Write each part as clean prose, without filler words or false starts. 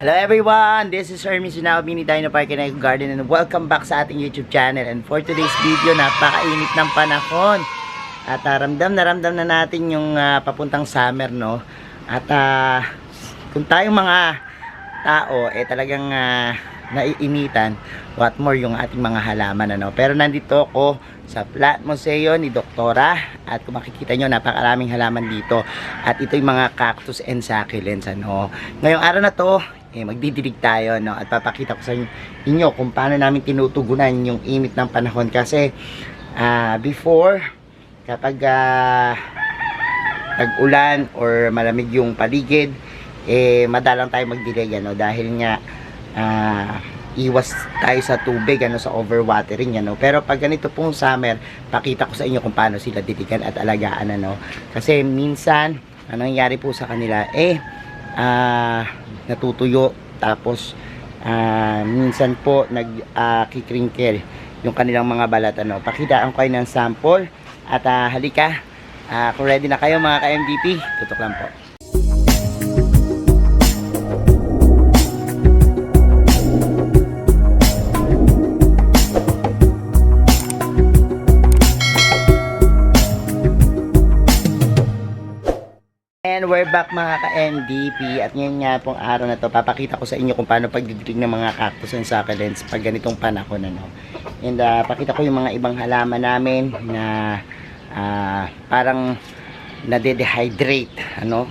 Hello everyone! This is Hermes Bini Dino Park and Eco Garden and welcome back sa ating YouTube channel. And for today's video, napakainit ng panahon. At ramdam na natin yung papuntang summer, no? At kung tayong mga tao, talagang naiinitan, what more yung ating mga halaman, ano? Pero nandito ako sa Plant Museo ni Doktora. At kung makikita nyo, napakaraming halaman dito. At ito yung mga cactus and succulents, ano? Ngayong araw na to, magdidilig tayo, no? At papakita ko sa inyo kung paano namin tinutugunan yung init ng panahon. Kasi before, kapag tag-ulan or malamig yung paligid, madalang tayo magdilig, ano? Dahil nga iwas tayo sa tubig, ano, sa overwatering, ano. Pero pag ganito pong summer, pakita ko sa inyo kung paano sila diligan at alagaan, ano. Kasi minsan, anong nangyari po sa kanila, natutuyo, tapos minsan po nagkikrinkle yung kanilang mga balat, ano. Pakitaan ko kayo ng sample at halika, kung ready na kayo mga ka-MVP, tutok lang po. And we're back mga ka-MDP at ngayon nga pong araw na to papakita ko sa inyo kung paano pagdidilig ng mga cactus and succulents pag ganitong panahon, ano. And pakita ko yung mga ibang halaman namin na parang nade-dehydrate, ano,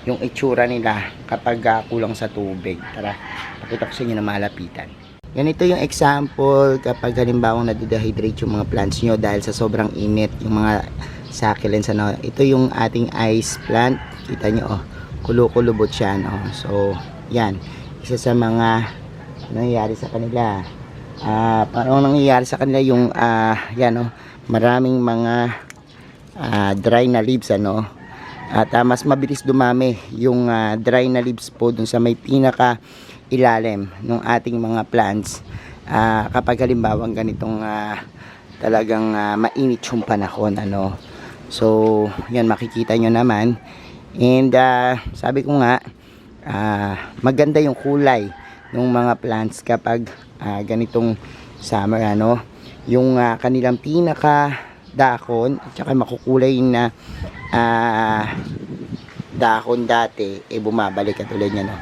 yung itsura nila kapag kulang sa tubig. Tara, pakita ko sa inyo na malapitan. Ganito yung example kapag halimbawa nade-dehydrate yung mga plants nyo dahil sa sobrang init, yung mga succulents, ano. Ito yung ating ice plant. Kita nyo, kulo-kulubot siya, no? So, yan. Isa sa mga nangyayari sa kanila. Parang nangyayari sa kanila yung, yan, no? Maraming mga dry na leaves, ano? At mas mabilis dumami yung dry na leaves po dun sa may pinaka ilalim ng ating mga plants. Kapag halimbawa ganitong talagang mainit yung panahon, ano? So, yan, makikita nyo naman. And sabi ko nga, maganda yung kulay ng mga plants kapag ganitong summer, ano. Yung kanilang pinaka dahon at saka makukulay na dahon dati, bumabalik katulad niya, no.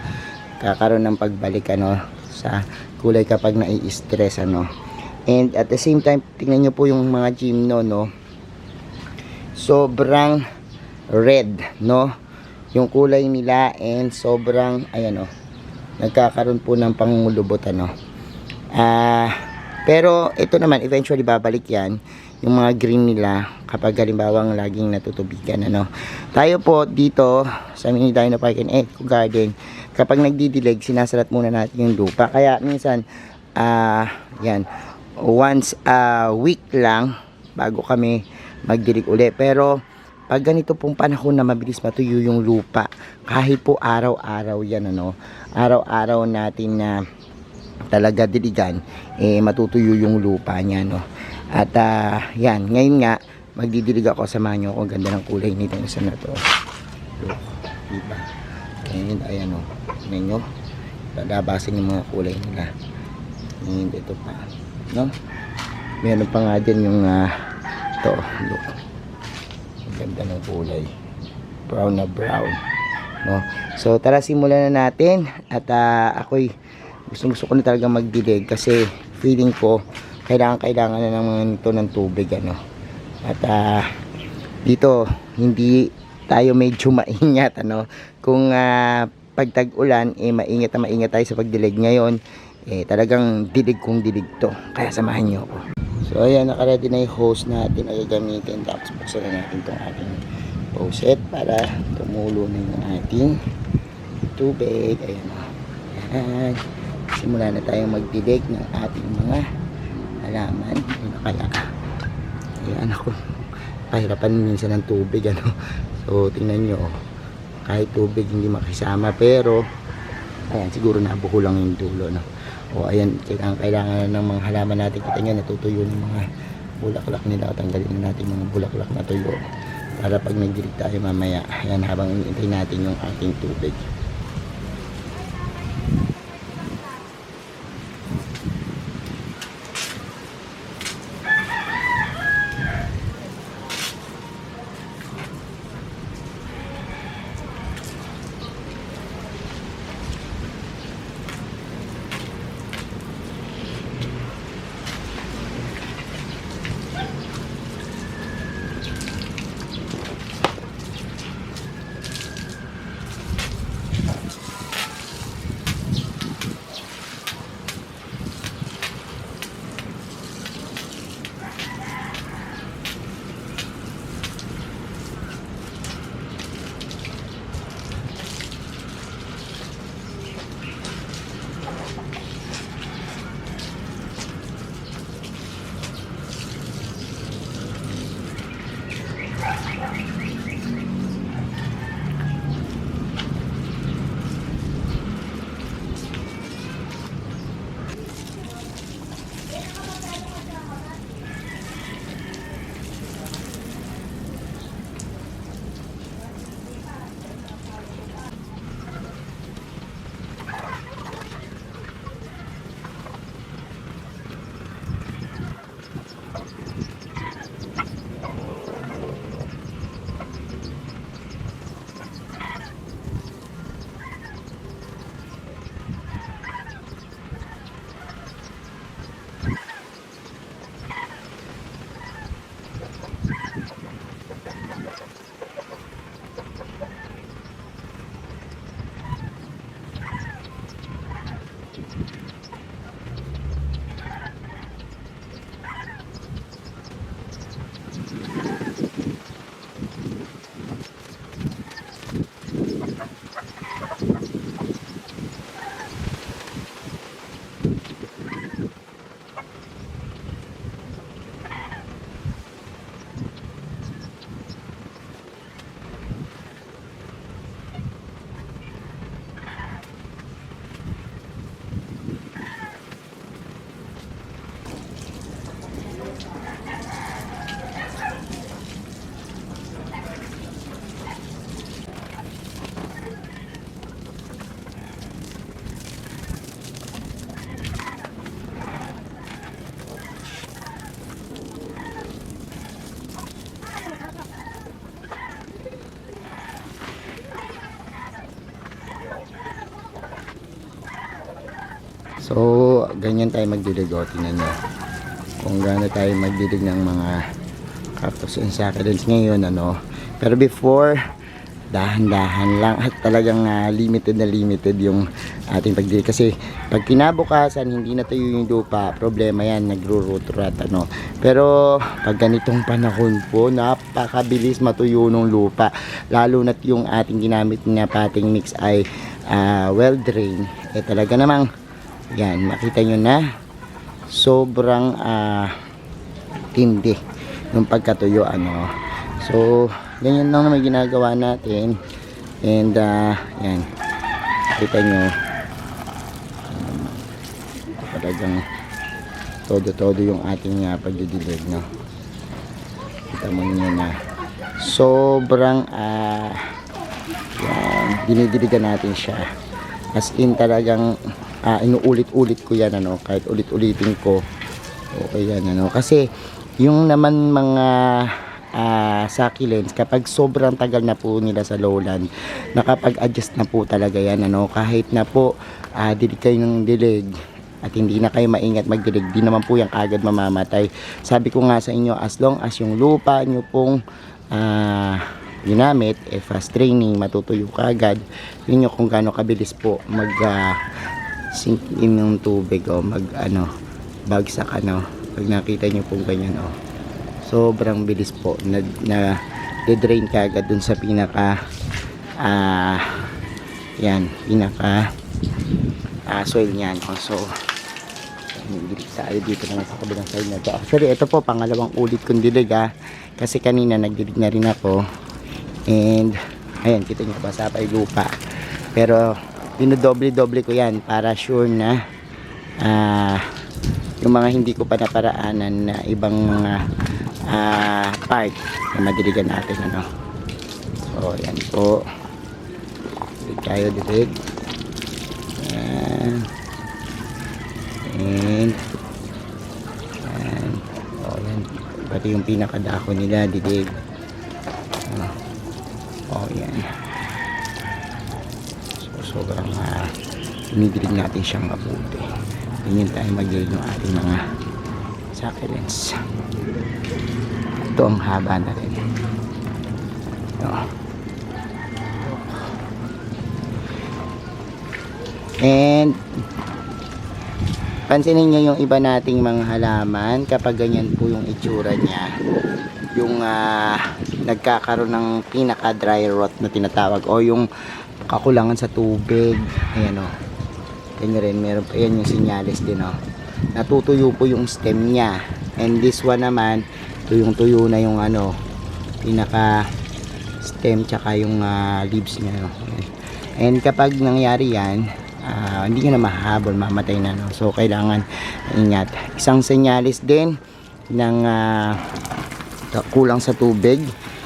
Kakaroon ng pagbalik, ano, sa kulay kapag nai-stress, ano. And at the same time, tingnan nyo po yung mga gymno, no. Sobrang red, no, yung kulay nila, and sobrang, ayan, oh, nagkakaroon po ng pangungulubot, ano. Pero ito naman eventually babalik yan, yung mga green nila kapag halimbawang laging natutubigan, ano. Tayo po dito sa Mini Dino Park and Eco Garden, kapag nagdidilig, sinasalat muna natin yung lupa. Kaya minsan yan, once a week lang bago kami magdilig uli. Pero pag ganito pong panahon na mabilis matuyo yung lupa, kahit po araw-araw yan, ano, araw-araw natin na talaga diligan, matutuyo yung lupa niya, no. At yan, ngayon nga magdidilig ako, samahan nyo ako. Ang ganda ng kulay nito, isa na to. Look, diba? And ayan, oh, tingnan nyo, lalabasin yung mga kulay nila. And ito pa, no, meron pa nga dyan yung ito, look, ganda ng kulay, brown na brown, no. So tara, simulan na natin. At ako'y gusto ko na talaga magdilig kasi feeling ko kailangan na naman ito ng tubig, ano. At dito hindi tayo medyo maingat, ano. Kung pag tag-ulan, maingat na maingat tayo sa pagdilig. Ngayon talagang dilig kong dilig to, kaya samahan nyo ako. So ayan, nakaready na yung hose natin na gagamitin. Tapos buksan na natin itong ating faucet para tumulo na yung ating tubig. Ayan, ayan. Simula na tayong magdilig ng ating mga halaman. Ayan, kaya ayan, ako pahirapan minsan ng tubig, ano. So tingnan nyo, kahit tubig hindi makisama, pero ayan, siguro nabuko lang yung dulo, no. O ayan, kailangan ng mga halaman natin. Kita nyo, natutuyo ng mga bulaklak nila. Tanggalin na natin mga bulaklak na tuyo para pag nagdilig tayo mamaya, ayan, habang iniintay natin yung ating tubig. So, ganyan tayo magdilig. O, tingnan nyo. Kung gaano tayo magdilig ng mga cactus and succulents ngayon, ano. Pero before, dahan-dahan lang at talagang limited na limited yung ating pagdilig. Kasi, pag kinabukasan, hindi na tayo yung lupa, problema yan, nagro-root rot, ano. Pero, pag ganitong panahon po, napakabilis matuyo ng lupa. Lalo na't yung ating ginamit na potting mix ay well drained. Talaga namang, yan, makita nyo na sobrang tindi yung pagkatuyo, ano. So, ganyan lang naman ginagawa natin. And yan, kita nyo talagang todo yung ating pagdidilig, no. Kita mo nyo na sobrang yan, dinidiligan natin siya as in talagang inuulit-ulit ko yan, ano, kahit ulit-ulitin ko okay yan, ano, kasi yung naman mga succulents, kapag sobrang tagal na po nila sa lowland, nakapag-adjust na po talaga yan, ano, kahit na po dilig kayo ng dilig at hindi na kayo maingat magdilig, di naman po yan kagad mamamatay. Sabi ko nga sa inyo, as long as yung lupa nyo pong ginamit, fast training, matutuyo kagad. Yun nyo kung gaano kabilis po mag sink in yung tubig, o mag bagsak, ano, pag nakita nyo pong ganyan, o sobrang bilis po na de-drain kagad dun sa pinaka yan, pinaka soil nyan. So tayo dito naman sa kabilang side na to. Actually, ito po pangalawang ulit kong dilig, kasi kanina nagdilig na rin ako, and ayan, kita nyo, basa pa yung lupa, pero dinodoble-doble ko yan para sure na yung mga hindi ko pa naparaanan na ibang mga part na madiligan natin, ano. So yan po, dilig tayo, dilig. Ayan. And oh, yan, pati yung pinakadako nila dilig. Oh, yan. So sobrang dinidilig natin siyang mabuti. Ganyan tayo magdilig ng ating mga succulents. Ito ang haba na rin. And pansinin nyo yung iba nating mga halaman, kapag ganyan po yung itsura niya, yung nagkakaroon ng pinaka dry rot na tinatawag, o yung kakulangan sa tubig. Ayan, o, ganyan rin, meron pa yan yung senyales din, o, natutuyo po yung stem niya. And this one naman, tuyong tuyo na yung pinaka stem tsaka yung leaves niya, no? And kapag nangyari yan, hindi nyo na mahabol, mamatay na, no? So kailangan ingat. Isang senyalis din ng kulang sa tubig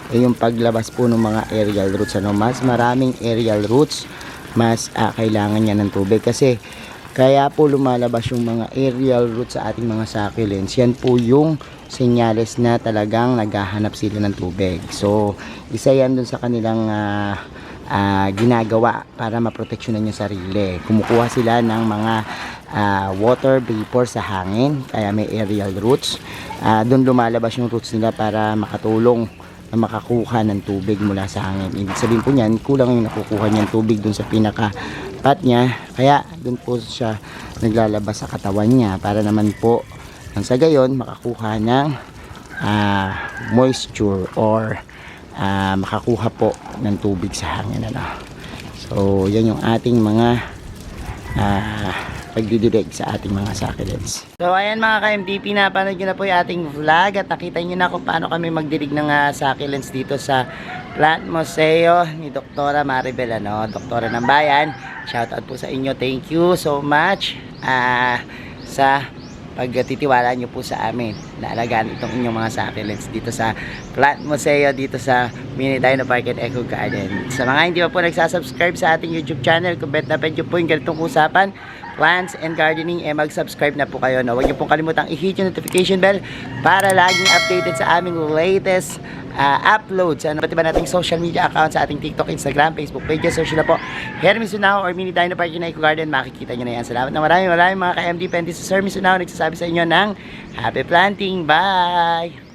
ay yung paglabas po ng mga aerial roots, ano. Mas maraming aerial roots, mas kailangan niya ng tubig, kasi kaya po lumalabas yung mga aerial roots sa ating mga succulents. Yan po yung senyales na talagang naghahanap sila ng tubig. So isa yan dun sa kanilang ginagawa para maproteksyonan yung sarili. Kumukuha sila ng mga water vapor sa hangin, kaya may aerial roots. Doon lumalabas yung roots nila para makatulong na makakuha ng tubig mula sa hangin. Ibig sabihin po niyan, kulang yung nakukuha niyang tubig doon sa pinaka pat niya, kaya doon po siya naglalabas sa katawan niya, para naman po nang sa gayon makakuha ng moisture, or makakuha po ng tubig sa hangin, ano. So yan yung ating mga pagdidirect sa ating mga succulents. So ayan mga ka-MDP, napanood nyo na po yung ating vlog at nakita nyo na kung paano kami magdirig ng succulents dito sa Plant Museo ni Doktora Maribel, ano, Doktora ng Bayan. Shoutout po sa inyo, thank you so much sa pagtitiwala nyo po sa amin na alagaan itong inyong mga succulents dito sa Plant Museo, dito sa Mini Dino Park and Eco Garden. Sa mga hindi pa po nagsasubscribe sa ating YouTube channel, kung bet na bet nyo po yung ganitong usapan, plants and gardening, mag-subscribe na po kayo, no? Huwag nyo pong kalimutang i-hit yung notification bell para laging updated sa aming latest upload sa iba't iba nating social media accounts sa ating TikTok, Instagram, Facebook pages. Search na po Hermie Sunao or Mini Dino Park in Eco Garden. Makikita nyo na yan. Salamat na maraming mga ka-MD Pendy sa Sir Misunao nagsasabi sa inyo ng happy planting. Bye!